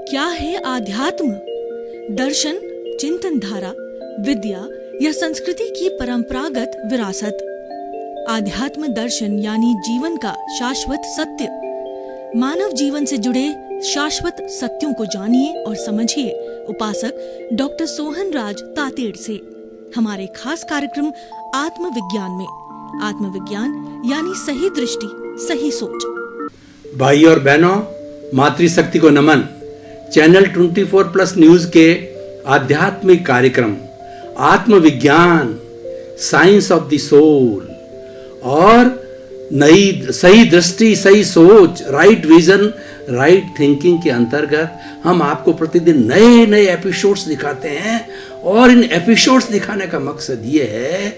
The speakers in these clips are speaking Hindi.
क्या है आध्यात्म? दर्शन, चिंतन धारा, विद्या या संस्कृति की परंपरागत विरासत। आध्यात्म दर्शन यानी जीवन का शाश्वत सत्य। मानव जीवन से जुड़े शाश्वत सत्यों को जानिए और समझिए उपासक डॉक्टर सोहन राज तातेड़ से हमारे खास कार्यक्रम आत्मविज्ञान में। आत्मविज्ञान यानी सही दृष्टि, सही सोच। भाई और बहनों, मातृशक्ति को नमन। चैनल 24+ न्यूज के आध्यात्मिक कार्यक्रम आत्मविज्ञान, साइंस ऑफ द सोल और नई सही दृष्टि, सही सोच, राइट विजन, राइट थिंकिंग के अंतर्गत हम आपको प्रतिदिन नए नए एपिसोड्स दिखाते हैं। और इन एपिसोड्स दिखाने का मकसद ये है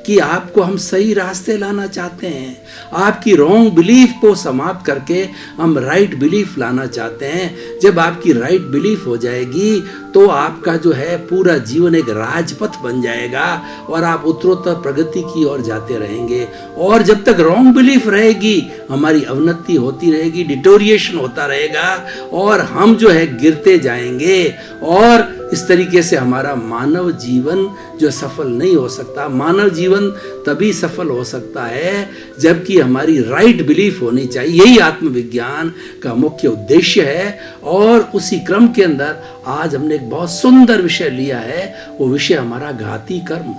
कि आपको हम सही रास्ते लाना चाहते हैं। आपकी रॉन्ग बिलीफ को समाप्त करके हम राइट बिलीफ लाना चाहते हैं। जब आपकी राइट बिलीफ हो जाएगी तो आपका जो है पूरा जीवन एक राजपथ बन जाएगा और आप उत्तरोत्तर प्रगति की ओर जाते रहेंगे। और जब तक रॉन्ग बिलीफ रहेगी हमारी अवनति होती रहेगी, डिटोरिएशन होता रहेगा और हम जो है गिरते जाएंगे। और इस तरीके से हमारा मानव जीवन जो सफल नहीं हो सकता। मानव जीवन तभी सफल हो सकता है जबकि हमारी राइट बिलीफ होनी चाहिए। यही आत्मविज्ञान का मुख्य उद्देश्य है। और उसी क्रम के अंदर आज हमने एक बहुत सुंदर विषय लिया है। वो विषय हमारा घाती कर्म।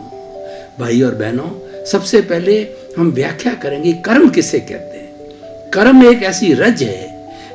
भाई और बहनों, सबसे पहले हम व्याख्या करेंगे कर्म किसे कहते हैं। कर्म एक ऐसी रज है,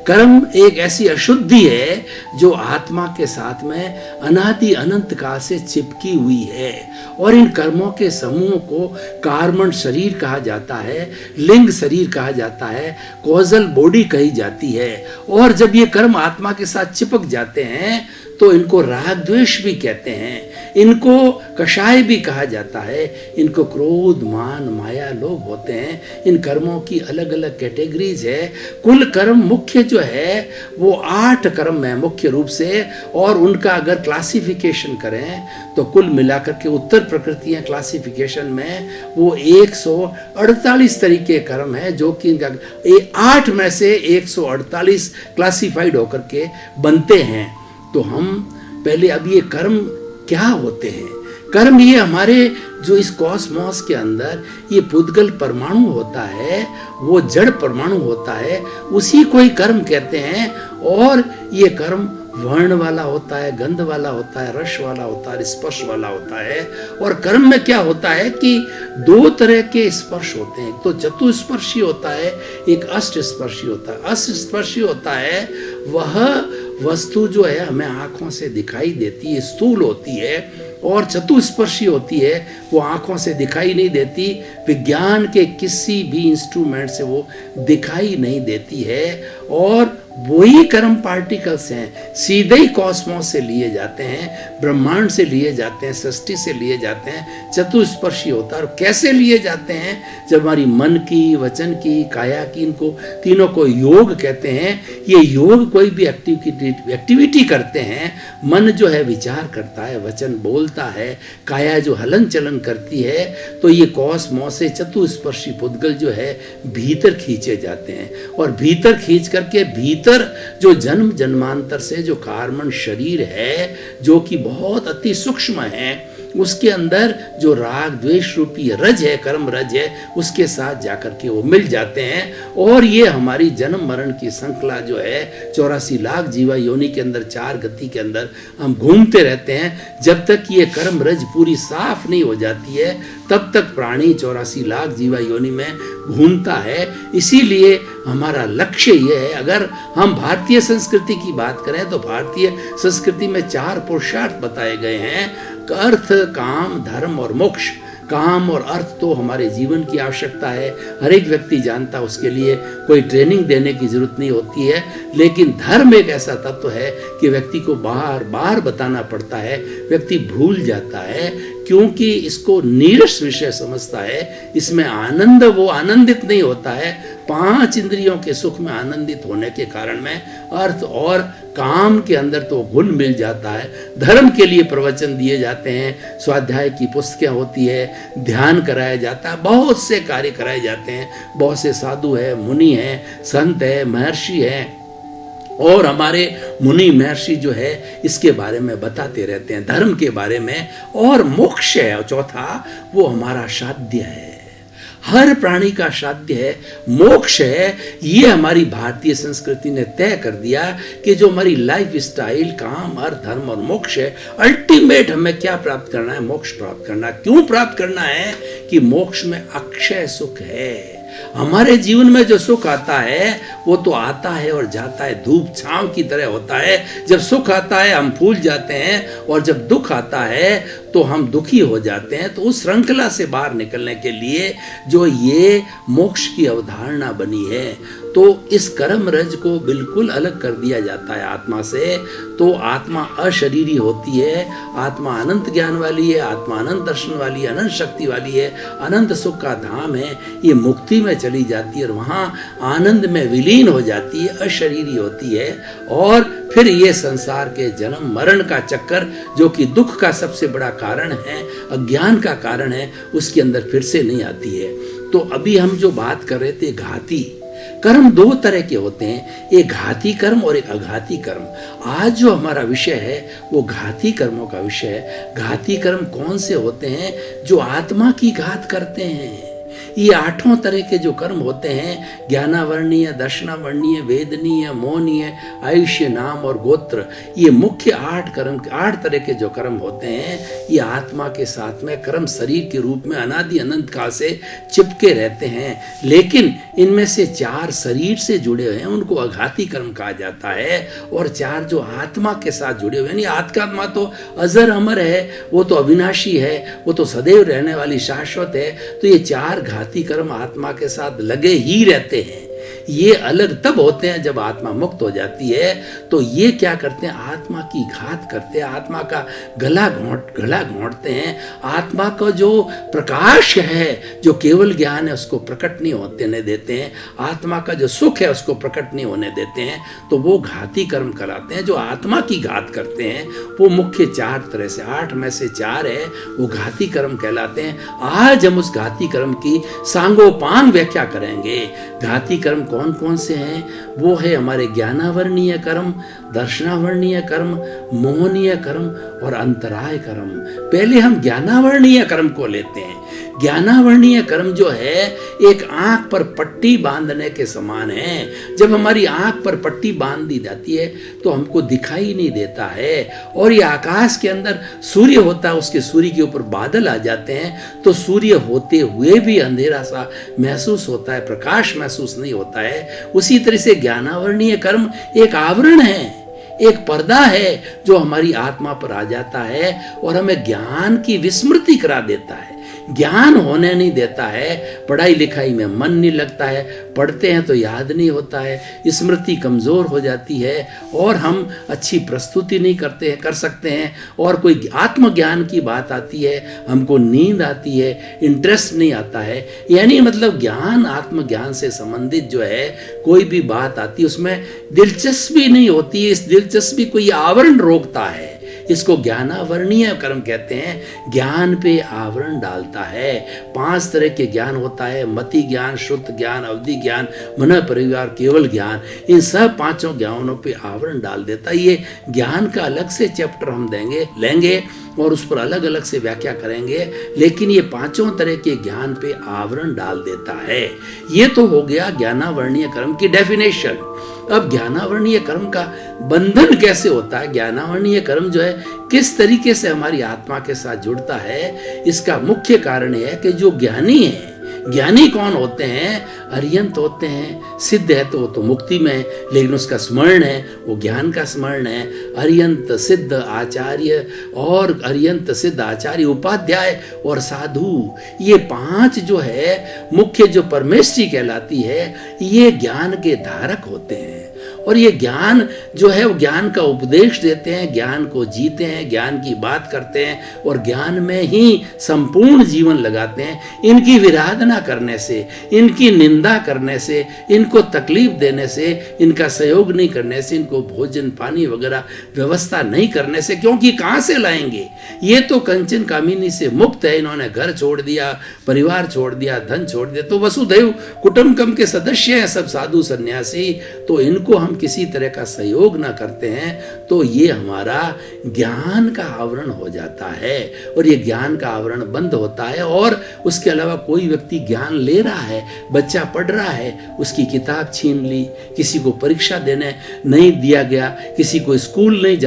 कर्म एक ऐसी अशुद्धि है जो आत्मा के साथ में अनादि अनंत काल से चिपकी हुई है। और इन कर्मों के समूह को कार्मण शरीर कहा जाता है, लिंग शरीर कहा जाता है, कॉजल बॉडी कही जाती है। और जब ये कर्म आत्मा के साथ चिपक जाते हैं तो इनको राग द्वेष भी कहते हैं, इनको कषाय भी कहा जाता है, इनको क्रोध, मान, माया, लोभ होते हैं। इन कर्मों की अलग अलग कैटेगरीज है। कुल कर्म मुख्य जो है वो 8 कर्म है मुख्य रूप से। और उनका अगर क्लासिफिकेशन करें तो कुल मिलाकर के उत्तर प्रकृतियां क्लासिफिकेशन में वो 148 तरीके कर्म है, जो कि इनका 8 में से 148 क्लासिफाइड होकर के बनते हैं। तो हम पहले अब ये कर्म क्या होते हैं। कर्म ये हमारे जो इस कॉस्मॉस के अंदर ये पुद्गल परमाणु होता है, वो जड़ परमाणु होता है, उसी को ही कर्म कहते हैं। और ये कर्म वर्ण वाला होता है, गंध वाला होता है, रस वाला होता है, स्पर्श वाला होता है। और कर्म में क्या होता है कि 2 तरह के स्पर्श होते हैं। एक तो चतुस्पर्शी होता है, एक अष्ट स्पर्शी होता है। अष्ट स्पर्शी होता है वह वस्तु जो है हमें आंखों से दिखाई देती है, स्थूल होती है। और चतुस्पर्शी होती है वो आंखों से दिखाई नहीं देती, विज्ञान के किसी भी इंस्ट्रूमेंट से वो दिखाई नहीं देती है। और वही कर्म पार्टिकल्स हैं, सीधे ही कॉस्मोस से लिए जाते हैं, ब्रह्मांड से लिए जाते हैं, सृष्टि से लिए जाते हैं। चतुस्पर्शी होता है। और कैसे लिए जाते हैं? जब हमारी मन की, वचन की, काया की, इनको तीनों को योग कहते हैं। ये योग कोई भी एक्टिविटी करते हैं। मन जो है विचार करता है, वचन बोलता है, काया जो हलन चलन करती है। तो ये कॉस्मोस से चतुस्पर्शी पुद्गल जो है भीतर खींचे जाते हैं। और भीतर खींच करके भीतर जो जन्म जन्मांतर से जो कार्मण शरीर है, जो कि बहुत अति सूक्ष्म है, उसके अंदर जो राग द्वेष रूपी रज है, कर्म रज है, उसके साथ जाकर के वो मिल जाते हैं। और ये हमारी जन्म मरण की श्रृंखला जो है 84 लाख जीवा योनि के अंदर 4 गति के अंदर हम घूमते रहते हैं। जब तक ये कर्म रज पूरी साफ नहीं हो जाती है तब तक प्राणी 84 लाख जीवा योनि में घूमता है। इसीलिए हमारा लक्ष्य ये है, अगर हम भारतीय संस्कृति की बात करें तो भारतीय संस्कृति में 4 पुरुषार्थ बताए गए हैं: अर्थ, काम, धर्म और मोक्ष। काम और अर्थ तो हमारे जीवन की आवश्यकता है, हर एक व्यक्ति जानता है, उसके लिए कोई ट्रेनिंग देने की जरूरत नहीं होती है। लेकिन धर्म एक ऐसा तत्व है कि व्यक्ति को बार बार बताना पड़ता है, व्यक्ति भूल जाता है क्योंकि इसको नीरस विषय समझता है। इसमें आनंद वो आनंदित नहीं होता है। 5 इंद्रियों के सुख में आनंदित होने के कारण में अर्थ और काम के अंदर तो घुल मिल जाता है। धर्म के लिए प्रवचन दिए जाते हैं, स्वाध्याय की पुस्तकें होती है, ध्यान कराया जाता है, बहुत से कार्य कराए जाते हैं। बहुत से साधु है, मुनि है, संत है, महर्षि है, और हमारे मुनि महर्षि जो है इसके बारे में बताते रहते हैं, धर्म के बारे में। और मोक्ष है चौथा, वो हमारा साध्य है, हर प्राणी का साध्य है, मोक्ष है। ये हमारी भारतीय संस्कृति ने तय कर दिया कि जो हमारी लाइफ स्टाइल, काम, अर्थ, धर्म और मोक्ष है, अल्टीमेट हमें क्या प्राप्त करना है? मोक्ष प्राप्त करना है। क्यों प्राप्त करना है? कि मोक्ष में अक्षय सुख है। हमारे जीवन में जो सुख आता है वो तो आता है और जाता है, धूप छांव की तरह होता है। जब सुख आता है हम फूल जाते हैं, और जब दुख आता है तो हम दुखी हो जाते हैं। तो उस श्रृंखला से बाहर निकलने के लिए जो ये मोक्ष की अवधारणा बनी है, तो इस कर्म रज को बिल्कुल अलग कर दिया जाता है आत्मा से। तो आत्मा अशरीरी होती है, आत्मा अनंत ज्ञान वाली है, आत्मा अनंत दर्शन वाली है, अनंत शक्ति वाली है, अनंत सुख का धाम है। ये मुक्ति में चली जाती है और वहाँ आनंद में विलीन हो जाती है, अशरीरी होती है। और फिर ये संसार के जन्म मरण का चक्कर, जो कि दुख का सबसे बड़ा कारण है, अज्ञान का कारण है, उसके अंदर फिर से नहीं आती है। तो अभी हम जो बात कर रहे थे, घाती कर्म दो तरह के होते हैं, एक घाती कर्म और एक अघाती कर्म। आज जो हमारा विषय है वो घाती कर्मों का विषय है। घाती कर्म कौन से होते हैं? जो आत्मा की घात करते हैं। ये आठों तरह के जो कर्म होते हैं, ज्ञानावर्णीय, दर्शनावर्णीय, वेदनीय, मौनीय, आयुष्य, नाम और गोत्र, ये मुख्य 8 तरह के जो कर्म होते हैं, ये आत्मा के साथ में कर्म शरीर के रूप में अनादि अनंत काल से चिपके रहते हैं। लेकिन इनमें से 4 शरीर से जुड़े हुए हैं, उनको अघाती कर्म कहा जाता है। और 4 जो आत्मा के साथ जुड़े हुए हैं, यानी आत्मा तो अजर अमर है, वो तो अविनाशी है, वो तो सदैव रहने वाली शाश्वत है। तो ये 4 घाती कर्म आत्मा के साथ लगे ही रहते हैं। ये अलग तब होते हैं जब आत्मा मुक्त हो जाती है। तो ये क्या करते हैं? आत्मा की घात करते हैं, आत्मा का गला घोंटते हैं। आत्मा का जो प्रकाश है, जो केवल ज्ञान है, उसको प्रकट नहीं होने देते हैं। आत्मा का जो सुख है उसको प्रकट नहीं होने देते हैं। तो वो घाती कर्म कराते हैं, जो आत्मा की घात करते हैं। वो मुख्य 4 तरह से, 8 में से 4 है, वो घाती कर्म कहलाते हैं। आज हम उस घाती कर्म की सांगोपांग व्याख्या करेंगे। घाती कर्म कौन कौन से हैं? वो है हमारे ज्ञानावर्णीय कर्म, दर्शनावर्णीय कर्म, मोहनीय कर्म और अंतराय कर्म। पहले हम ज्ञानावर्णीय कर्म को लेते हैं। ज्ञानावर्णीय कर्म जो है एक आंख पर पट्टी बांधने के समान है। जब हमारी आंख पर पट्टी बांध दी जाती है तो हमको दिखाई नहीं देता है। और ये आकाश के अंदर सूर्य होता है, उसके सूर्य के ऊपर बादल आ जाते हैं तो सूर्य होते हुए भी अंधेरा सा महसूस होता है, प्रकाश महसूस नहीं होता है। उसी तरह से ज्ञानावर्णीय कर्म एक आवरण है, एक पर्दा है जो हमारी आत्मा पर आ जाता है और हमें ज्ञान की विस्मृति करा देता है, ज्ञान होने नहीं देता है। पढ़ाई लिखाई में मन नहीं लगता है, पढ़ते हैं तो याद नहीं होता है, स्मृति कमज़ोर हो जाती है और हम अच्छी प्रस्तुति नहीं कर सकते हैं। और कोई आत्मज्ञान की बात आती है, हमको नींद आती है, इंटरेस्ट नहीं आता है। यानी मतलब ज्ञान, आत्मज्ञान से संबंधित जो है कोई भी बात आती है उसमें दिलचस्पी नहीं होती है। इस दिलचस्पी को ये आवरण रोकता है। इसको ज्ञानावर्णीय कर्म कहते हैं। ज्ञान पे आवरण डालता है। 5 तरह के ज्ञान होता है, मति ज्ञान, श्रुत ज्ञान, अवधि ज्ञान, मन परिवार, केवल ज्ञान। इन सब 5 ज्ञानों पे आवरण डाल देता है। ये ज्ञान का अलग से चैप्टर हम लेंगे और उस पर अलग अलग से व्याख्या करेंगे। लेकिन ये 5 तरह के ज्ञान पे आवरण डाल देता है। ये तो हो गया ज्ञानावर्णीय कर्म की डेफिनेशन। अब ज्ञानावर्णीय कर्म का बंधन कैसे होता है? ज्ञानावर्णीय कर्म जो है किस तरीके से हमारी आत्मा के साथ जुड़ता है? इसका मुख्य कारण है कि जो ज्ञानी है, ज्ञानी कौन होते हैं? अर्यंत होते हैं। सिद्ध है तो वो तो मुक्ति में है, लेकिन उसका स्मरण है, वो ज्ञान का स्मरण है। अर्यंत, सिद्ध, आचार्य और अर्यंत, सिद्ध, आचार्य, उपाध्याय और साधु, ये 5 जो है मुख्य जो परमेष्ठी कहलाती है, ये ज्ञान के धारक होते हैं। और ये ज्ञान जो है वो ज्ञान का उपदेश देते हैं, ज्ञान को जीते हैं, ज्ञान की बात करते हैं और ज्ञान में ही संपूर्ण जीवन लगाते हैं। इनकी विराधना करने से, इनकी निंदा करने से, इनको तकलीफ देने से, इनका सहयोग नहीं करने से, इनको भोजन पानी वगैरह व्यवस्था नहीं करने से, क्योंकि कहाँ से लाएंगे? ये तो कंचन कामिनी से मुक्त है। इन्होंने घर छोड़ दिया, परिवार छोड़ दिया, धन छोड़ दिया, तो वसुधैव कुटुंबकम के सदस्य हैं सब साधु सन्यासी। तो इनको हम हम किसी तरह का सहयोग ना करते हैं तो ये हमारा ज्ञान का आवरण हो जाता है, और ये ज्ञान का आवरण बंद होता है। और उसके अलावा कोई व्यक्ति ज्ञान ले रहा है, बच्चा पढ़ रहा है, उसकी किताब छीन ली, किसी को परीक्षा देने नहीं दिया गया, किसी को स्कूल नहीं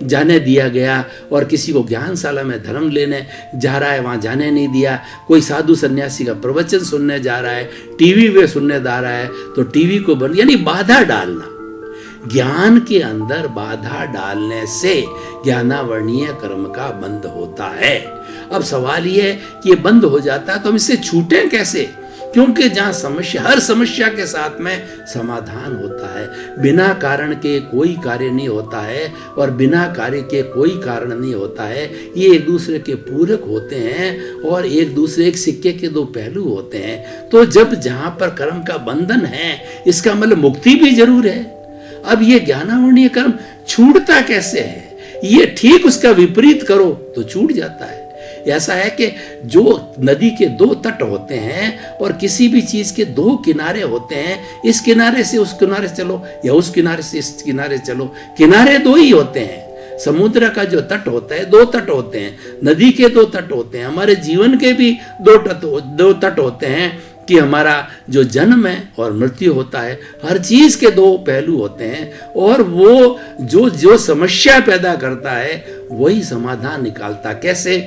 जाने दिया गया, और किसी को ज्ञानशाला में धर्म लेने जा रहा है वहाँ जाने नहीं दिया, कोई साधु सन्यासी का प्रवचन सुनने जा रहा है, टीवी पे सुनने जा रहा है तो टीवी को बंद, यानी बाधा डालना। ज्ञान के अंदर बाधा डालने से ज्ञानावरणीय कर्म का बंद होता है। अब सवाल यह है कि ये बंद हो जाता है तो हम इससे छूटें कैसे? क्योंकि जहाँ समस्या, हर समस्या के साथ में समाधान होता है। बिना कारण के कोई कार्य नहीं होता है और बिना कार्य के कोई कारण नहीं होता है। ये एक दूसरे के पूरक होते हैं और एक दूसरे एक सिक्के के दो पहलू होते हैं। तो जब जहाँ पर कर्म का बंधन है, इसका मतलब मुक्ति भी जरूर है। अब ये ज्ञानावरणीय कर्म छूटता कैसे है? ये ठीक उसका विपरीत करो तो छूट जाता है। ऐसा है कि जो नदी के दो तट होते हैं और किसी भी चीज के दो किनारे होते हैं, इस किनारे से उस किनारे चलो या उस किनारे से इस किनारे चलो, किनारे दो ही होते हैं। समुद्र का जो तट होता है, दो तट होते हैं, नदी के दो तट होते हैं, हमारे जीवन के भी दो तट होते हैं कि हमारा जो जन्म है और मृत्यु होता है, हर चीज के दो पहलू होते हैं। और वो जो समस्या पैदा करता है वही समाधान निकालता। कैसे?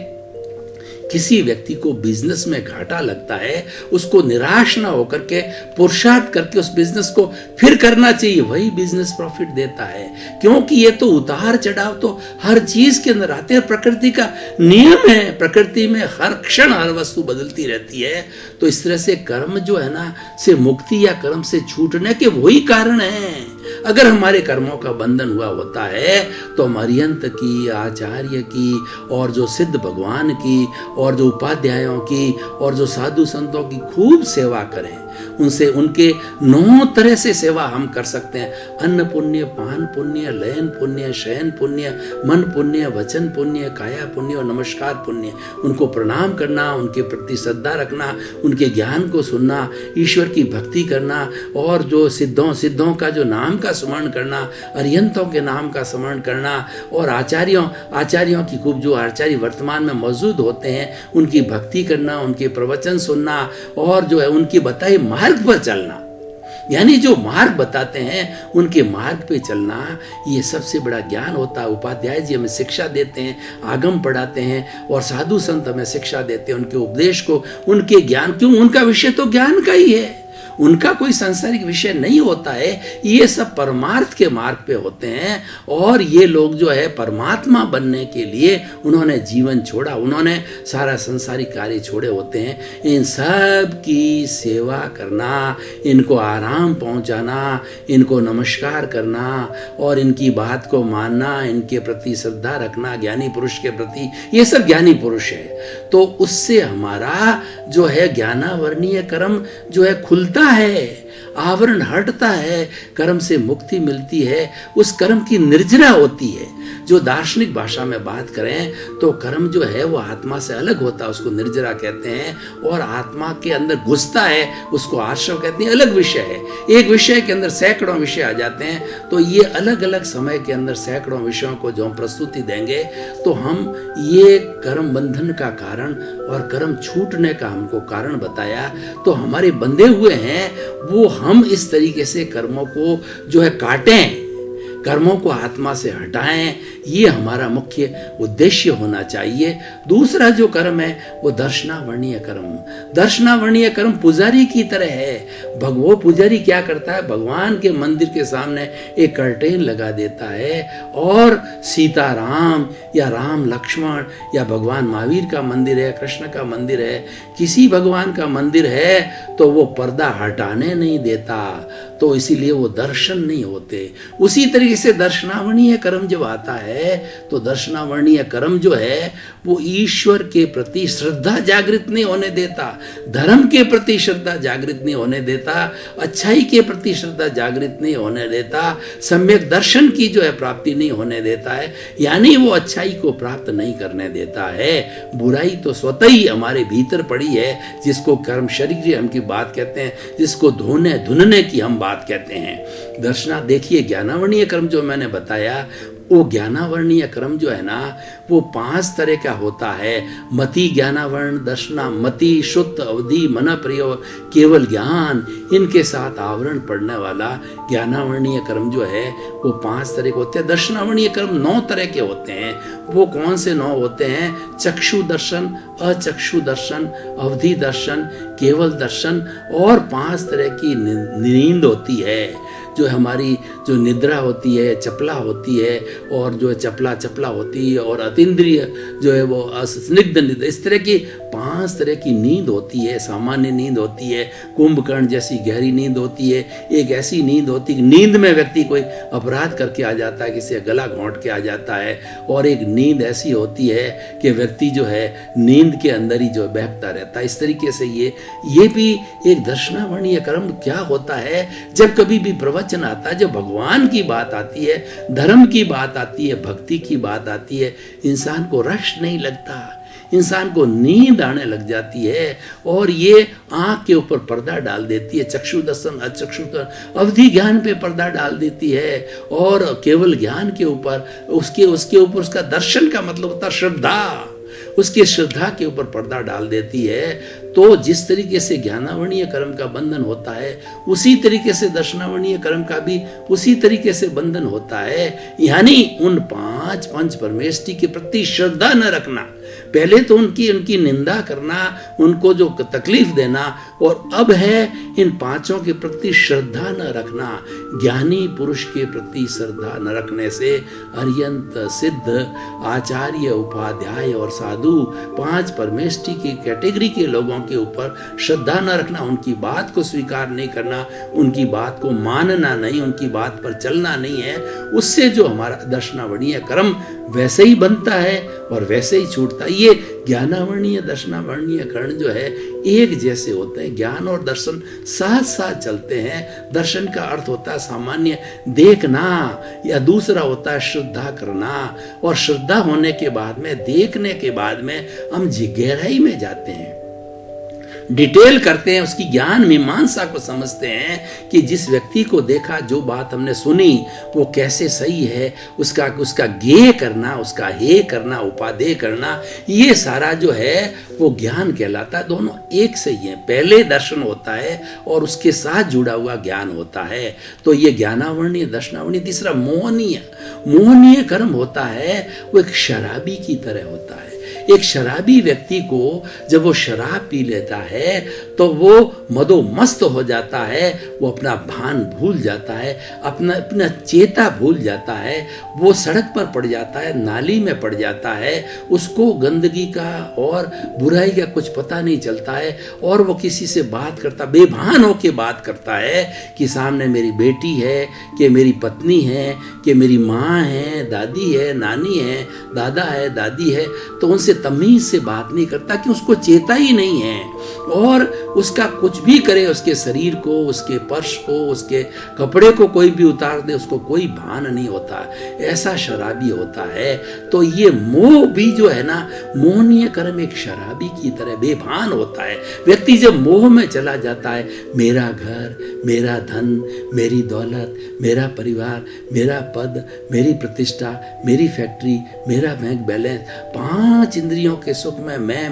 किसी व्यक्ति को बिजनेस में घाटा लगता है, उसको निराश ना होकर के पुरुषार्थ करके उस बिजनेस को फिर करना चाहिए, वही बिजनेस प्रॉफिट देता है। क्योंकि ये तो उतार चढ़ाव तो हर चीज के अंदर आते हैं, प्रकृति का नियम है, प्रकृति में हर क्षण हर वस्तु बदलती रहती है। तो इस तरह से कर्म जो है ना, से मुक्ति या कर्म से छूटने के वही कारण है। अगर हमारे कर्मों का बंधन हुआ होता है तो हम अरिहंत की, आचार्य की और जो सिद्ध भगवान की और जो उपाध्यायों की और जो साधु संतों की खूब सेवा करें। उनसे उनके 9 तरह से सेवा हम कर सकते हैं। अन्न पुण्य, पान पुण्य, लयन पुण्य, शयन पुण्य, मन पुण्य, वचन पुण्य, काया पुण्य और नमस्कार पुण्य। उनको प्रणाम करना, उनके प्रति श्रद्धा रखना, उनके ज्ञान को सुनना, ईश्वर की भक्ति करना और जो सिद्धों का जो नाम का स्मरण करना, अरिहंतों के नाम का स्मरण करना और आचार्यों की खूब, जो आचार्य वर्तमान में मौजूद होते हैं, उनकी भक्ति करना, उनके प्रवचन सुनना और जो है उनकी बताई मार्ग पर चलना। यानी जो मार्ग बताते हैं उनके मार्ग पे चलना, ये सबसे बड़ा ज्ञान होता है। उपाध्याय जी हमें शिक्षा देते हैं, आगम पढ़ाते हैं और साधु संत हमें शिक्षा देते हैं उनके उपदेश को, उनके ज्ञान। क्यों? उनका विषय तो ज्ञान का ही है, उनका कोई सांसारिक विषय नहीं होता है। ये सब परमार्थ के मार्ग पे होते हैं और ये लोग जो है परमात्मा बनने के लिए उन्होंने जीवन छोड़ा, उन्होंने सारा सांसारिक कार्य छोड़े होते हैं। इन सब की सेवा करना, इनको आराम पहुंचाना, इनको नमस्कार करना और इनकी बात को मानना, इनके प्रति श्रद्धा रखना, ज्ञानी पुरुष के प्रति, ये सब ज्ञानी पुरुष है। तो उससे हमारा जो है ज्ञानावरणीय कर्म जो है खुलता है, आवरण हटता है, कर्म से मुक्ति मिलती है, उस कर्म की निर्जरा होती है। जो दार्शनिक भाषा में बात करें तो कर्म जो है वो आत्मा से अलग होता है, उसको निर्जरा कहते हैं, और आत्मा के अंदर घुसता है उसको आश्रव कहते हैं। अलग विषय है, एक विषय के अंदर सैकड़ों विषय आ जाते हैं। तो ये अलग अलग समय के अंदर सैकड़ों विषयों को जो हम प्रस्तुति देंगे तो हम ये कर्म बंधन का कारण और कर्म छूटने का हमको कारण बताया। तो हमारे बंधे हुए हैं वो हम इस तरीके से कर्मों को जो है काटें, कर्मों को आत्मा से हटाएं, ये हमारा मुख्य उद्देश्य होना चाहिए। दूसरा जो कर्म है वो दर्शनावरणीय कर्म। दर्शनावरणीय कर्म पुजारी की तरह है। वो पुजारी क्या करता है, भगवान के मंदिर के सामने एक कर्टेन लगा देता है और सीता राम या राम लक्ष्मण या भगवान महावीर का मंदिर है, कृष्ण का मंदिर है, किसी भगवान का मंदिर है तो वो पर्दा हटाने नहीं देता, तो इसीलिए वो दर्शन नहीं होते। उसी तरीके से दर्शनावरणीय कर्म जब आता है तो दर्शनावरणीय कर्म जो है वो ईश्वर के प्रति श्रद्धा जागृत नहीं होने देता, धर्म के प्रति श्रद्धा जागृत नहीं होने देता, अच्छाई के प्रति श्रद्धा जागृत नहीं होने देता, सम्यक दर्शन की जो है प्राप्ति नहीं होने देता है, यानी वो अच्छाई को प्राप्त नहीं करने देता है। बुराई तो स्वतः ही हमारे भीतर पड़ी है, जिसको कर्म शरीर हम की बात कहते हैं, जिसको धोने धुनने की हम बात बात कहते हैं। दर्शना देखिए, ज्ञानावर्णीय कर्म जो मैंने बताया, वो ज्ञानावर्णीय क्रम जो है ना, वो 5 तरह का होता है। मति, ज्ञानावर्ण, दर्शना, मति, शुद्ध, अवधि, मन, प्रयोग, केवल ज्ञान, इनके साथ आवरण पड़ने वाला ज्ञानावर्णीय कर्म जो है वो 5 तरह के होते हैं। दर्शनावर्णीय कर्म 9 तरह के होते हैं। वो कौन से 9 होते हैं? चक्षु दर्शन, अचक्षु दर्शन, अवधि दर्शन, केवल दर्शन, और 5 तरह की नींद होती है। जो हमारी जो निद्रा होती है, चपला होती है, और जो चपला चपला होती है, और अतीन्द्रिय जो है वो स्निग्ध निद्रा, इस तरह की 5 तरह की नींद होती है। सामान्य नींद होती है, कुंभकर्ण जैसी गहरी नींद होती है, एक ऐसी नींद होती है नींद में व्यक्ति कोई अपराध करके आ जाता है, किसी का गला घोंट के आ जाता है, और एक नींद ऐसी होती है कि व्यक्ति जो है नींद के अंदर ही जो बहकता रहता है। इस तरीके से ये भी एक दर्शनावर्णीय कर्म क्या होता है। जब कभी भी प्रवचन आता है, जब भगवान की बात आती है, धर्म की बात आती है, भक्ति की बात आती है, इंसान को रश नहीं लगता, इंसान को नींद आने लग जाती है, और ये आंख के ऊपर पर्दा डाल देती है। चक्षु दर्शन, अचक्षु दर्शन, अवधि ज्ञान पे पर्दा डाल देती है, और केवल ज्ञान के ऊपर उसके ऊपर उसका दर्शन का मतलब होता है श्रद्धा, उसकी श्रद्धा के ऊपर पर्दा डाल देती है। तो जिस तरीके से ज्ञानावर्णीय कर्म का बंधन होता है, उसी तरीके से दर्शनावर्णीय कर्म का भी उसी तरीके से बंधन होता है। यानी उन 5 पंच परमेष्टि के प्रति श्रद्धा न रखना, पहले तो उनकी निंदा करना, उनको जो तकलीफ देना, और अब है इन 5 के प्रति श्रद्धा न रखना। ज्ञानी पुरुष के प्रति श्रद्धा न रखने से अर्यंत, सिद्ध, आचार्य, उपाध्याय और साधु 5 परमेष्टि की कैटेगरी के लोगों के ऊपर श्रद्धा न रखना, उनकी बात को स्वीकार नहीं करना, उनकी बात को मानना नहीं, उनकी बात पर चलना नहीं है, उससे जो हमारा दर्शनावर्णीय कर्म वैसे ही बनता है और वैसे ही छूटता है। ये ज्ञानावर्णीय दर्शनावर्णीय कर्म जो है एक जैसे होते हैं। ज्ञान और दर्शन साथ साथ चलते हैं। दर्शन का अर्थ होता है सामान्य देखना, या दूसरा होता है श्रद्धा करना, और श्रद्धा होने के बाद में, देखने के बाद में हम गहराई में जाते हैं, डिटेल करते हैं, उसकी ज्ञान मीमांसा को समझते हैं कि जिस व्यक्ति को देखा, जो बात हमने सुनी, वो कैसे सही है, उसका गे करना, उसका हे करना, उपादेय करना, ये सारा जो है वो ज्ञान कहलाता है। दोनों एक से ही है, पहले दर्शन होता है और उसके साथ जुड़ा हुआ ज्ञान होता है। तो ये ज्ञानावर्णीय, दर्शनावर्णीय। तीसरा मोहनीय कर्म होता है, वो एक शराबी की तरह होता है। एक शराबी व्यक्ति को जब वो शराब पी लेता है तो वो मदोमस्त हो जाता है, वो अपना भान भूल जाता है, अपना चेता भूल जाता है, वो सड़क पर पड़ जाता है, नाली में पड़ जाता है, उसको गंदगी का और बुराई का कुछ पता नहीं चलता है, और वो किसी से बात करता, बेभान होके बात करता है कि सामने मेरी बेटी है, कि मेरी पत्नी है, कि मेरी माँ है, दादी है, नानी है, दादा है, दादी है, तो उनसे तमीज से बात नहीं करता कि उसको चेता ही नहीं है, और उसका कुछ भी करे, उसके शरीर को, उसके पर्श को, उसके कपड़े को कोई भी उतार दे, उसको कोई भान नहीं होता। ऐसा शराबी होता है। तो ये मोह भी जो है ना, मोहनीय कर्म एक शराबी की तरह बेभान होता है। व्यक्ति जब मोह में चला जाता है, मेरा घर, मेरा धन, मेरी दौलत, मेरा परिवार, मेरा पद, मेरी प्रतिष्ठा, मेरी फैक्ट्री, मेरा बैंक बैलेंस, 5 इंद्रियों के सुख में मैं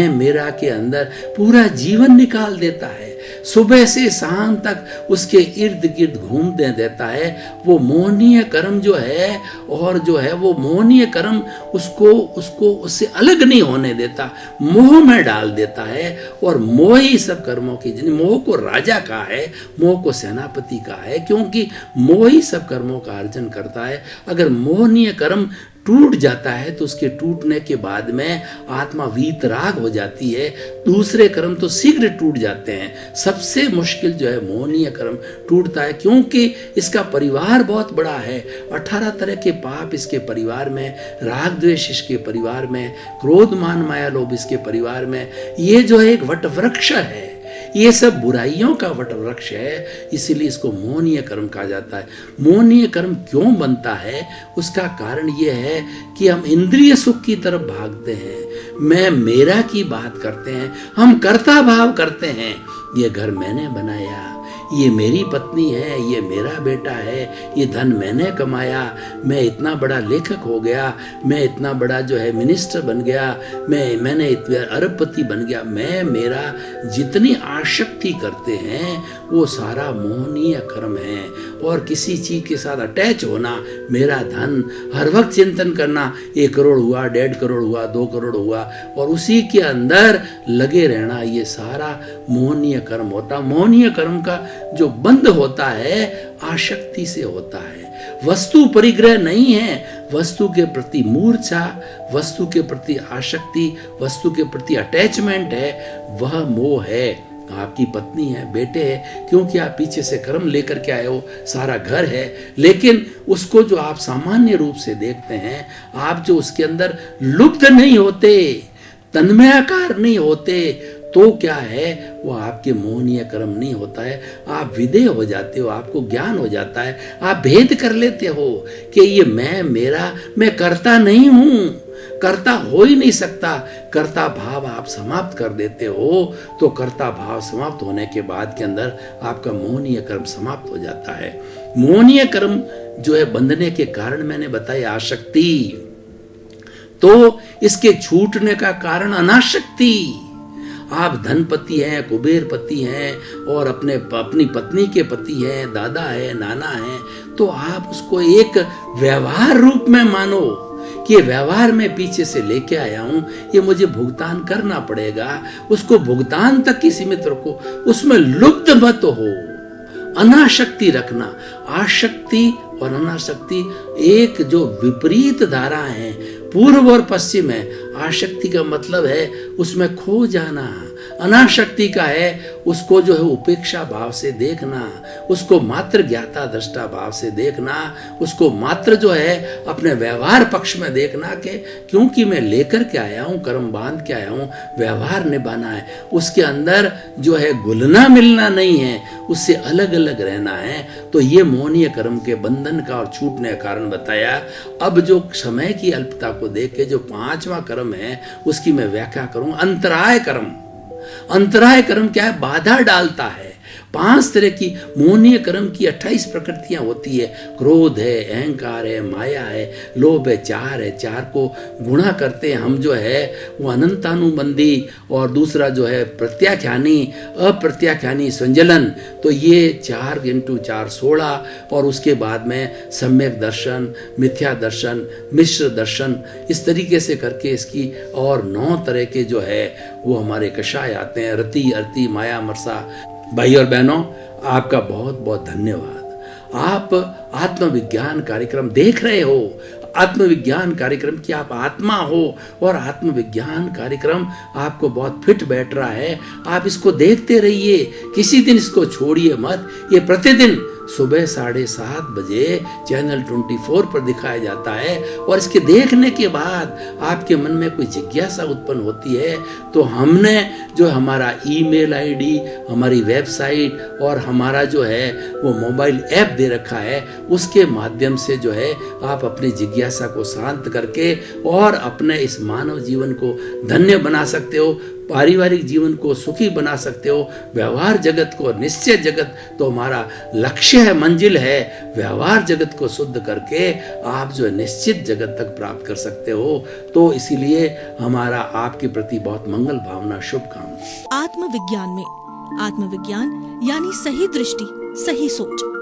मेरा के अंदर पूरा जीवन निकाल देता है। सुबह से शाम तक उसके इर्द गिर्द घूमने देता है। वो मोहनीय कर्म जो है, और जो है वो मोहनीय कर्म उसको उससे अलग नहीं होने देता, मोह में डाल देता है। और मोह ही सब कर्मों की, मोह को राजा का है, मोह को सेनापति का है, क्योंकि मोह ही सब कर्मों का अर्जन करता है। अगर मोहनीय कर्म टूट जाता है तो उसके टूटने के बाद में आत्मा वीतराग हो जाती है। दूसरे कर्म तो शीघ्र टूट जाते हैं। सबसे मुश्किल जो है मोहनीय कर्म टूटता है, क्योंकि इसका परिवार बहुत बड़ा है। 18 तरह के पाप इसके परिवार में, राग द्वेष इसके परिवार में, क्रोध मान माया लोभ इसके परिवार में। ये जो है एक वटवृक्ष है, ये सब बुराइयों का वटवृक्ष है, इसीलिए इसको मोहनीय कर्म कहा जाता है। मोहनीय कर्म क्यों बनता है? उसका कारण यह है कि हम इंद्रिय सुख की तरफ भागते हैं, मैं मेरा की बात करते हैं, हम कर्ता भाव करते हैं। ये घर मैंने बनाया, ये मेरी पत्नी है, ये मेरा बेटा है, ये धन मैंने कमाया, मैं इतना बड़ा लेखक हो गया, मैं इतना बड़ा जो है मिनिस्टर बन गया, मैंने इतने अरबपति बन गया, मेरा जितनी आसक्ति करते हैं वो सारा मोहनीय कर्म है। और किसी चीज के साथ अटैच होना, मेरा धन, हर वक्त चिंतन करना, 1 करोड़ हुआ, 1.5 करोड़ हुआ, 2 करोड़ हुआ, और उसी के अंदर लगे रहना, ये सारा मोहनीय कर्म होता। मोहनीय कर्म का जो बंध होता है आसक्ति से होता है। वस्तु परिग्रह नहीं है, वस्तु के प्रति मूर्छा, वस्तु के प्रति आसक्ति, वस्तु के प्रति अटैचमेंट है, वह मोह है। आपकी पत्नी है, बेटे है, क्योंकि आप पीछे से कर्म लेकर के आए हो, सारा घर है, लेकिन उसको जो आप सामान्य रूप से देखते हैं, आप जो उसके अंदर लुप्त नहीं होते, तन्मयाकार नहीं होते, तो क्या है, वो आपके मोहनीय कर्म नहीं होता है। आप विदेह हो जाते हो, आपको ज्ञान हो जाता है, आप भेद कर लेते हो कि ये मेरा, मैं करता नहीं हूं, कर्ता हो ही नहीं सकता। कर्ता भाव आप समाप्त कर देते हो, तो कर्ता भाव समाप्त होने के बाद के अंदर आपका मोहनीय कर्म समाप्त हो जाता है। मोहनीय कर्म जो है बंधने के कारण मैंने बताया आसक्ति, तो इसके छूटने का कारण अनासक्ति। आप धनपति हैं, कुबेरपति हैं और अपनी पत्नी के पति हैं, दादा है, नाना है, तो आप उसको एक व्यवहार रूप में मानो कि ये व्यवहार में पीछे से लेके आया हूं, ये मुझे भुगतान करना पड़ेगा। उसको भुगतान तक ही सीमित रखो, उसमें लुप्त मत हो। अनासक्ति रखना, आसक्ति और अनासक्ति एक जो विपरीत धारा है, पूर्व और पश्चिम है। आसक्ति का मतलब है उसमें खो जाना, अनासक्ति का है उसको जो है उपेक्षा भाव से देखना, उसको मात्र ज्ञाता दृष्टा भाव से देखना, उसको मात्र जो है अपने व्यवहार पक्ष में देखना कि क्योंकि मैं लेकर के आया हूँ, कर्म बांध के आया हूँ, व्यवहार निभाना है, उसके अंदर जो है घुलना मिलना नहीं है, उससे अलग अलग रहना है। तो ये मोहनीय कर्म के बंधन का और छूटने का कारण बताया। अब जो समय की अल्पता को देख के जो 5वां कर्म है उसकी मैं व्याख्या करूं। अंतराय कर्म। अंतराय कर्म क्या है? बाधा डालता है। 5 तरह की मोहनीय कर्म की 28 प्रकृतियां होती है। क्रोध है, अहंकार है, माया है, लोभ है, चार है। चार को गुणा करते हैं हम जो है वो अनंतानुबंधी, और दूसरा जो है प्रत्याख्यानी, अप्रत्याख्यानी, संजलन। तो ये 4 × 4 16, और उसके बाद में सम्यक दर्शन, मिथ्या दर्शन, मिश्र दर्शन, इस तरीके से करके इसकी और 9 तरह के जो है वो हमारे कषाय आते हैं। रति, अर्ति, माया, मरसा। भाई और बहनों, आपका बहुत बहुत धन्यवाद। आप आत्मविज्ञान कार्यक्रम देख रहे हो। आत्मविज्ञान कार्यक्रम की आप आत्मा हो, और आत्मविज्ञान कार्यक्रम आपको बहुत फिट बैठ रहा है। आप इसको देखते रहिए, किसी दिन इसको छोड़िए मत। ये प्रतिदिन सुबह 7:30 बजे चैनल 24 पर दिखाया जाता है, और इसके देखने के बाद आपके मन में कोई जिज्ञासा उत्पन्न होती है तो हमने जो हमारा ईमेल आईडी, हमारी वेबसाइट और हमारा जो है वो मोबाइल ऐप दे रखा है, उसके माध्यम से जो है आप अपनी जिज्ञासा को शांत करके और अपने इस मानव जीवन को धन्य बना सकते हो, पारिवारिक जीवन को सुखी बना सकते हो। व्यवहार जगत को, निश्चय जगत तो हमारा लक्ष्य है, मंजिल है। व्यवहार जगत को शुद्ध करके आप जो निश्चित जगत तक प्राप्त कर सकते हो। तो इसीलिए हमारा आपके प्रति बहुत मंगल भावना, शुभकामना। आत्मविज्ञान में आत्मविज्ञान यानी सही दृष्टि, सही सोच।